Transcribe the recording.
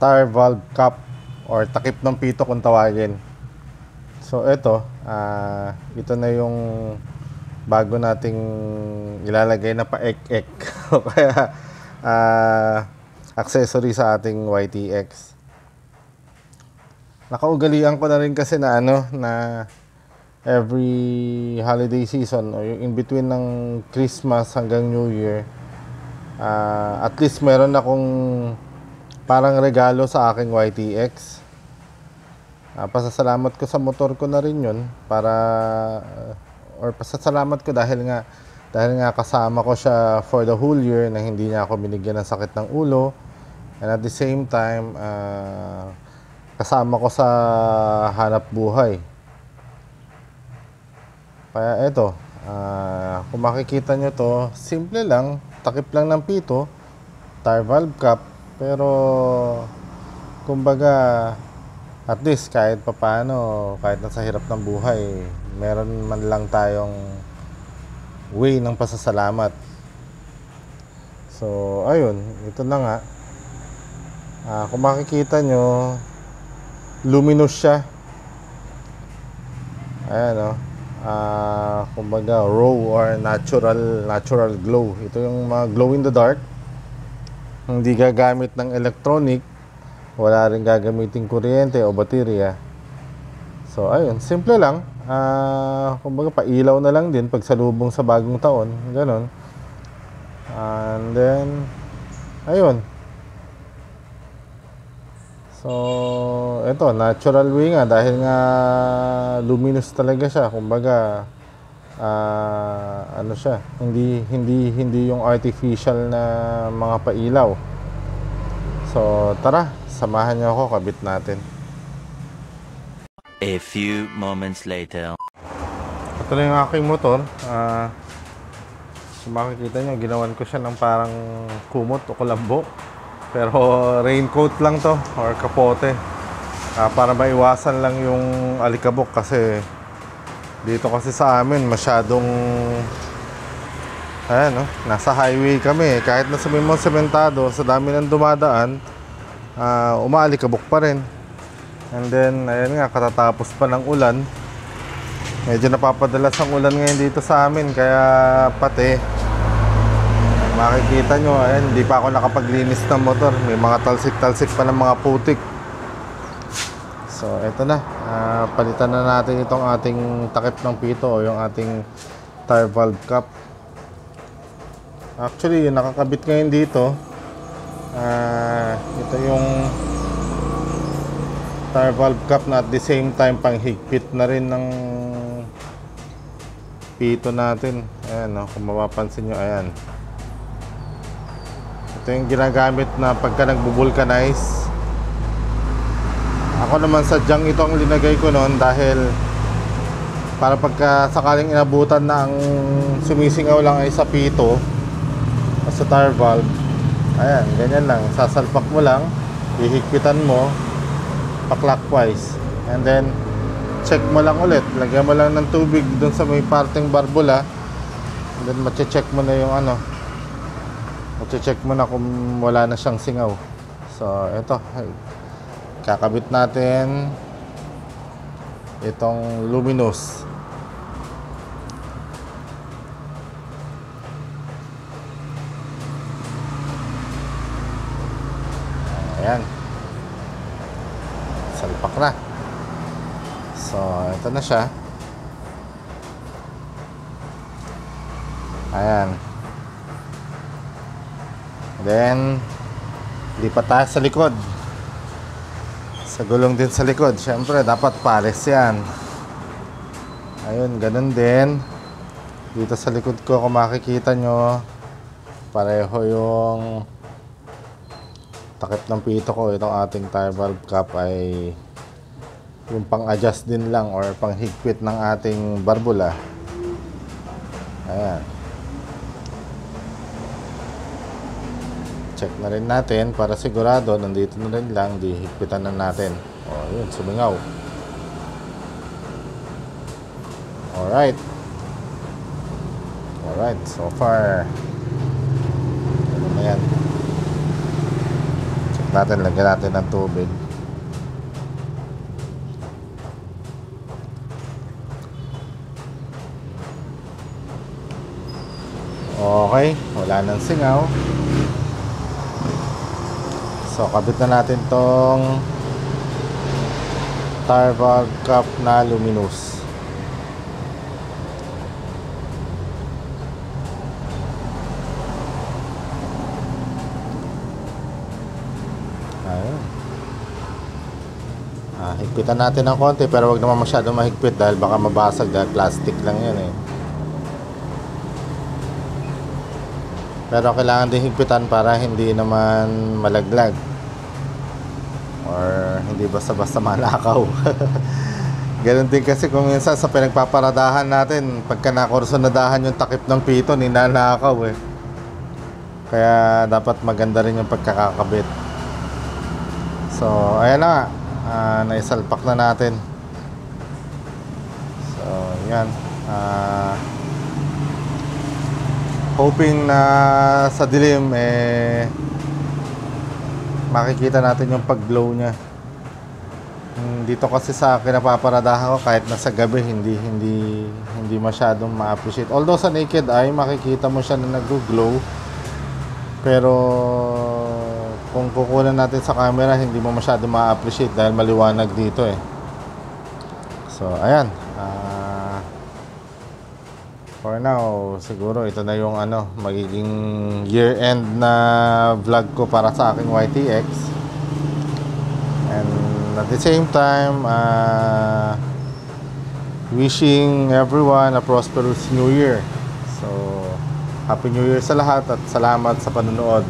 tire valve cap or takip ng pito kung tawagin. So ito na yung bago nating ilalagay na pa-ek-ek o kaya accessory sa ating YTX. Nakaugalian ko na rin kasi na na every holiday season o yung in between ng Christmas hanggang New Year, at least meron akong parang regalo sa aking YTX. Pasasalamat ko sa motor ko na rin yun or pasasalamat ko dahil nga kasama ko siya for the whole year na hindi niya ako binigyan ng sakit ng ulo, and at the same time kasama ko sa hanap buhay. Kaya eto, kung makikita nyo to, simple lang, takip lang ng pito, tire valve cap, pero kumbaga at least kahit papaano, kahit nasa hirap ng buhay, meron man lang tayong way ng pasasalamat. So ayun, ito na nga. Kung makikita nyo, luminous siya. Ayan kumbaga raw or natural glow. Ito yung mga glow in the dark, hindi gagamit ng electronic, wala rin gagamitin kuryente o baterya. So ayun, simple lang. Kumbaga pailaw na lang din pag salubong sa bagong taon, ganon. And then ayun. So ito, natural way nga dahil nga luminous talaga siya. Kumbaga siya, hindi yung artificial na mga pailaw. So tara, samahan niyo ako, kabit natin. A few moments later. Ito na yung aking motor. Kung makikita nyo, ginawan ko siya ng parang kumot o kulambo. Pero raincoat lang to or kapote. Para maiwasan lang yung alikabok kasi dito kasi sa amin masyadong nasa highway kami. Kahit na sabihin mo sementado, sa dami ng dumadaan, umaalikabok pa rin. And then, ayan nga, katatapos pa ng ulan. Medyo napapadalas ang ulan ngayon dito sa amin, kaya pati makikita nyo, ayan, hindi pa ako nakapaglinis ng motor. May mga talsik-talsik pa ng mga putik. So, eto na. Palitan na natin itong ating takip ng pito o yung ating tire valve cap. Actually, yung nakakabit ngayon dito, ito yung tire valve cap na at the same time panghigpit na rin ng pito natin. Ayan, kung mapapansin nyo, ayan. Ito yung ginagamit na pagka nagbo-vulcanize. Ako naman sadyang ito ang linagay ko noon dahil para pagka sakaling inabutan na ang sumisingaw lang ay sa pito o sa tire valve, ayan, ganyan lang, sasalpak mo lang, ihigpitan mo pa-clockwise, and then check mo lang ulit, lagyan mo lang ng tubig dun sa may parteng barbula, and then mache-check mo na yung mache-check mo na kung wala na siyang singaw. So eto, kakabit natin itong luminous. Ayan, salpak na. So ito na siya. Ayan. Then lipat tayo sa likod. Sa gulong din sa likod, syempre dapat pares yan. Ayun, ganun din dito sa likod ko. Kung makikita nyo, pareho yung takip ng pito ko. Itong ating tire valve cap ay yung pang-adjust din lang or pang-higpit ng ating barbula. Ayan, check na rin natin para sigurado nandito na rin lang, di higpitan na natin. Yun, sumingaw. Alright, so far ano na yan. Check natin, lagyan natin ng tubig. Okay, wala nang singaw. So, kabit na natin tong tar valve cap na luminous. Ayun. Higpitan natin ng konti, pero wag naman masyadong mahigpit dahil baka mabasag dahil plastic lang yan eh. Pero kailangan din higpitan para hindi naman malaglag or hindi basta-basta malakaw. Ganun din kasi kung minsan sa pinagpaparadahan natin, pagka nakursunadahan yung takip ng pito, ninanakaw eh. Kaya dapat maganda rin yung pagkakakabit. So ayan na nga, naisalpak na natin. So yan, hoping na sa dilim makikita natin yung pag-glow niya. Dito kasi sa kinapaparadahan ko, kahit nasa gabi hindi masyadong ma-appreciate. Although sa naked eye makikita mo siya na nag-glow, pero kung kukunan natin sa camera hindi mo masyadong ma-appreciate dahil maliwanag dito eh. So ayan, for now, siguro ito na yung magiging year-end na vlog ko para sa aking YTX. And at the same time, wishing everyone a prosperous New Year. So, Happy New Year sa lahat at salamat sa panonood.